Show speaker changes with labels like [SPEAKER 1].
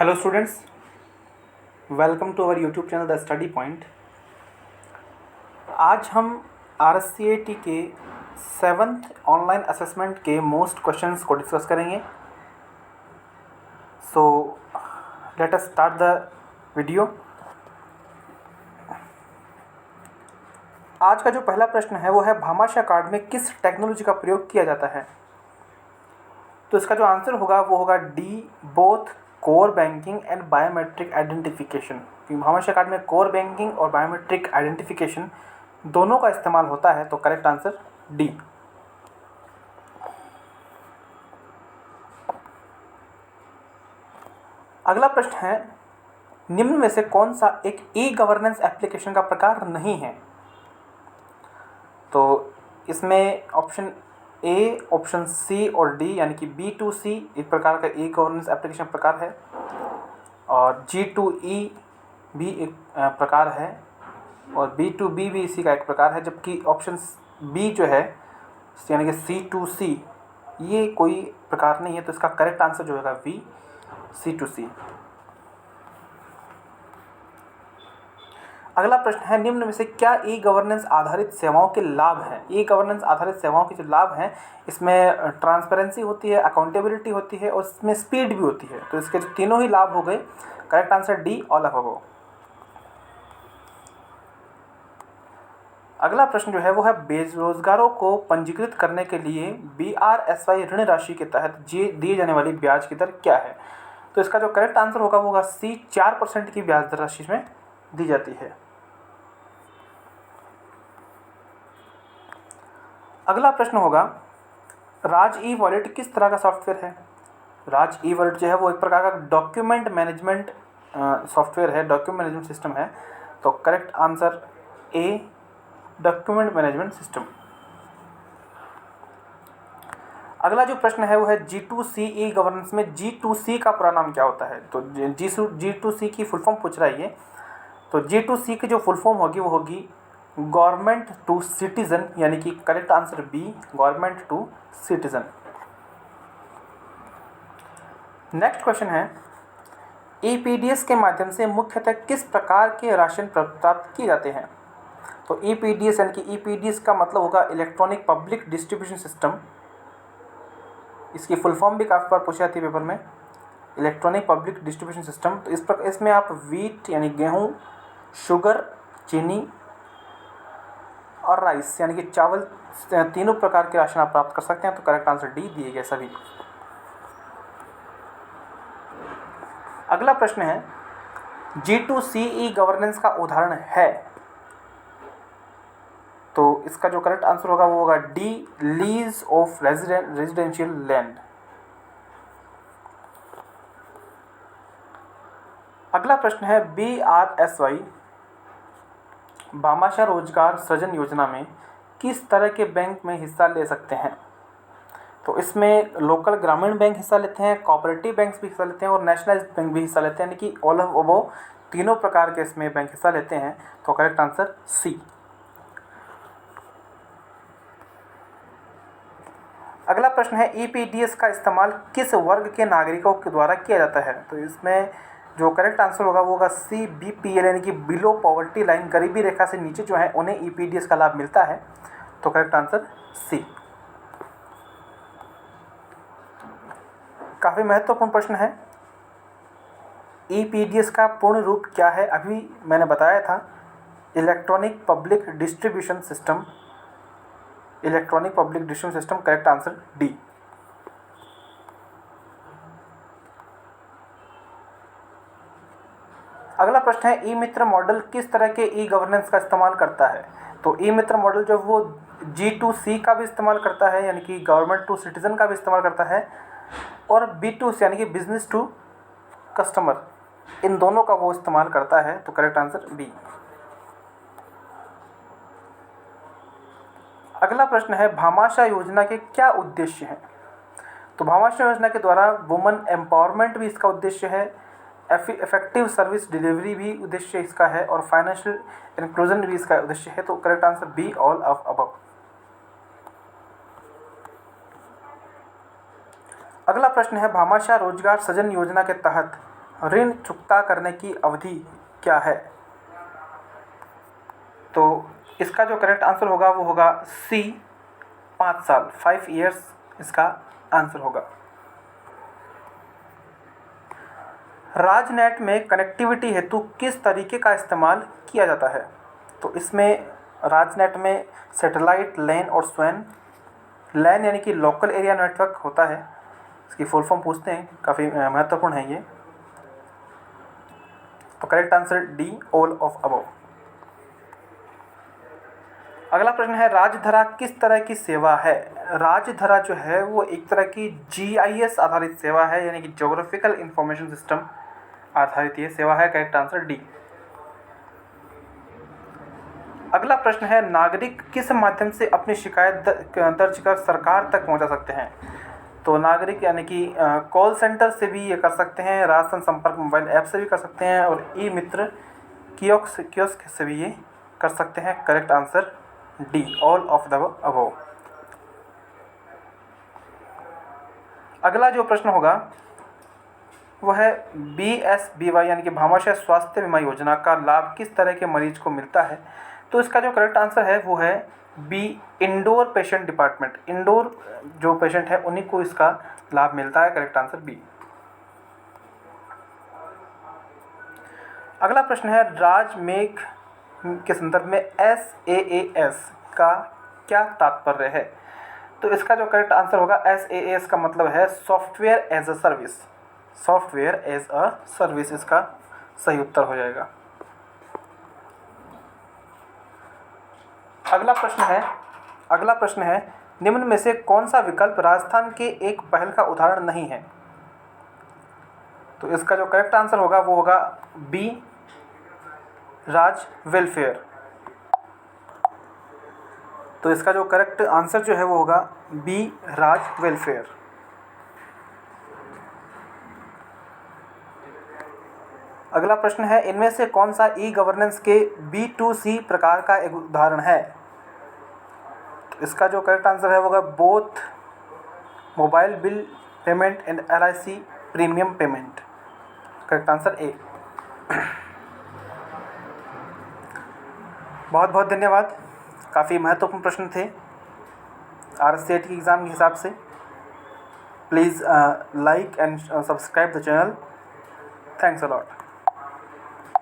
[SPEAKER 1] Hello students, welcome to our YouTube channel the study point. आज हम RSCAT के 7th online assessment के most questions को discuss करेंगे। So let us start the video. आज का जो पहला प्रश्न है वो है भामाशाह कार्ड में किस टेक्नोलॉजी का प्रयोग किया जाता है। तो इसका जो आंसर होगा वो होगा D, both core banking and biometric identification. Bhamashah card में कोर बैंकिंग और बायोमेट्रिक आइडेंटिफिकेशन दोनों का इस्तेमाल होता है, तो करेक्ट आंसर डी। अगला प्रश्न है, निम्न में से कौन सा एक ई गवर्नेंस एप्लीकेशन का प्रकार नहीं है। तो इसमें ऑप्शन ए, ऑप्शन सी और डी यानी कि B2C एक प्रकार का ई गवर्नेंस एप्लीकेशन प्रकार है और G2E भी एक प्रकार है और B2B भी इसी का एक प्रकार है, जबकि ऑप्शन बी जो है यानी कि C2C ये कोई प्रकार नहीं है। तो इसका करेक्ट आंसर जो होगा बी, C2C। अगला प्रश्न है, निम्न में से क्या ई गवर्नेंस आधारित सेवाओं के लाभ हैं। ई गवर्नेंस आधारित सेवाओं के जो लाभ हैं इसमें ट्रांसपेरेंसी होती है, अकाउंटेबिलिटी होती है और इसमें स्पीड भी होती है। तो इसके जो तीनों ही लाभ हो गए, correct answer D, all of above. अगला प्रश्न जो है वो है, बेरोजगारों को पंजीकृत करने के लिए BRSY ऋण राशि के तहत दिए जाने वाली ब्याज की दर क्या है। तो इसका जो करेक्ट आंसर होगा वो होगा सी, 4% की ब्याज दर राशि में दी जाती है। अगला प्रश्न होगा, राज ई वॉलेट किस तरह का सॉफ्टवेयर है। राज ई वॉलेट जो है वो एक प्रकार का डॉक्यूमेंट मैनेजमेंट सॉफ्टवेयर है, डॉक्यूमेंट मैनेजमेंट सिस्टम है। तो correct answer A, document management system. अगला जो प्रश्न है वो है, G2C ई गवर्नेंस में G2C का पूरा नाम क्या होता है। तो G2C की फुल फॉर्म पूछ रहा है ये। तो G2C की जो फुल फॉर्म होगी वो होगी गवर्नमेंट टू सिटीजन, यानी कि correct answer B, government to citizen. Next question है, EPDS के माध्यम से मुख्यतः किस प्रकार के राशन प्राप्त किए जाते हैं। तो EPDS यानी कि EPDS का मतलब होगा इलेक्ट्रॉनिक पब्लिक डिस्ट्रीब्यूशन सिस्टम। इसकी फुल फॉर्म भी काफ़ी बार पूछी जाती है पेपर में, इलेक्ट्रॉनिक पब्लिक डिस्ट्रीब्यूशन सिस्टम। तो इसमें आप वीट यानी गेहूँ, शुगर, चीनी और राइस यानी कि चावल, तीनों प्रकार के राशन आप प्राप्त कर सकते हैं। तो करेक्ट आंसर डी दिए गए सभी। अगला प्रश्न है, G2C ई गवर्नेंस का उदाहरण है। तो इसका जो करेक्ट आंसर होगा वो होगा D, lease of residential land. अगला प्रश्न है, BRSY भामाशाह रोजगार सृजन योजना में किस तरह के बैंक में हिस्सा ले सकते हैं। तो इसमें लोकल ग्रामीण बैंक हिस्सा लेते हैं, कोऑपरेटिव बैंक भी हिस्सा लेते हैं और नेशनलाइज्ड बैंक भी हिस्सा लेते हैं, यानी कि ऑल ऑफ अबव तीनों प्रकार के इसमें बैंक हिस्सा लेते हैं। तो करेक्ट आंसर सी। अगला प्रश्न है, EPDS का इस्तेमाल किस वर्ग के नागरिकों के द्वारा किया जाता है। तो इसमें जो करेक्ट आंसर होगा वो होगा सी, BPL यानी कि बिलो पॉवर्टी लाइन, गरीबी रेखा से नीचे जो है उन्हें EPDS का लाभ मिलता है। तो करेक्ट आंसर सी। काफ़ी महत्वपूर्ण प्रश्न है, EPDS का पूर्ण रूप क्या है। अभी मैंने बताया था, electronic public distribution system, electronic public distribution system, correct answer D. अगला प्रश्न है, ई मित्र मॉडल किस तरह के ई गवर्नेंस का इस्तेमाल करता है। तो ई मित्र मॉडल जो वो G2C का भी इस्तेमाल करता है, यानी कि गवर्नमेंट टू सिटीजन का भी इस्तेमाल करता है, और B2C यानी कि बिजनेस टू कस्टमर, इन दोनों का वो इस्तेमाल करता है। तो करेक्ट आंसर बी। अगला प्रश्न है, भामाशाह योजना के क्या उद्देश्य हैं। तो भामाशाह योजना के द्वारा वुमन एम्पावरमेंट भी इसका उद्देश्य है, इफेक्टिव सर्विस डिलीवरी भी उद्देश्य इसका है और फाइनेंशियल इंक्लूजन भी इसका उद्देश्य है। तो correct answer B, all of above. अगला प्रश्न है, भामाशाह रोजगार सृजन योजना के तहत ऋण चुकता करने की अवधि क्या है? तो इसका जो करेक्ट आंसर होगा वो होगा सी, 5 साल, 5 ईयर्स इसका आंसर होगा। राजनेट में कनेक्टिविटी हेतु किस तरीके का इस्तेमाल किया जाता है? तो इसमें राजनेट में सैटेलाइट, लैन और स्वैन। लैन यानी कि लोकल एरिया नेटवर्क होता है, इसकी फुल फॉर्म पूछते हैं, काफ़ी महत्वपूर्ण है ये। तो correct answer D, all of above. अगला प्रश्न है, राजधरा किस तरह की सेवा है? राजधरा जो है वो एक तरह की GIS आधारित सेवा है, यानी कि ज्योग्राफिकल इंफॉर्मेशन सिस्टम आधारित ये सेवा है। Correct answer D. अगला प्रश्न है, नागरिक किस माध्यम से अपनी शिकायत दर्ज कर सरकार तक पहुंचा सकते हैं? तो नागरिक यानी कि कॉल सेंटर से भी ये कर सकते हैं, राशन संपर्क मोबाइल ऐप से भी कर सकते हैं, और ई मित्र कियोस्क से भी ये कर सकते हैं। Correct answer D, all of the above. अगला जो प्रश्न होगा वह है, BSBY यानी कि भामाशाह स्वास्थ्य बीमा योजना का लाभ किस तरह के मरीज को मिलता है? तो इसका जो करेक्ट आंसर है वो है B, indoor patient department. Indoor जो पेशेंट है उन्हीं को इसका लाभ मिलता है। Correct answer B. अगला प्रश्न है, राजमेघ के संदर्भ में SaaS का क्या तात्पर्य है? तो इसका जो करेक्ट आंसर होगा, SaaS का मतलब है software as a service. Software as a service इसका सही उत्तर हो जाएगा। अगला प्रश्न है, निम्न में से कौन सा विकल्प राजस्थान के एक पहल का उदाहरण नहीं है? तो इसका जो करेक्ट आंसर होगा वो होगा बी, राज वेलफेयर। तो इसका जो करेक्ट आंसर जो है वो होगा बी, राज वेलफेयर। अगला प्रश्न है, इनमें से कौन सा ई गवर्नेंस के B2C प्रकार का एक उदाहरण है? तो इसका जो करेक्ट आंसर है वो होगा both mobile bill payment and LIC premium payment. Correct answer A. बहुत बहुत धन्यवाद। काफ़ी महत्वपूर्ण प्रश्न थे RSCET की एग्ज़ाम के हिसाब से। Please like and subscribe the channel. Thanks a lot.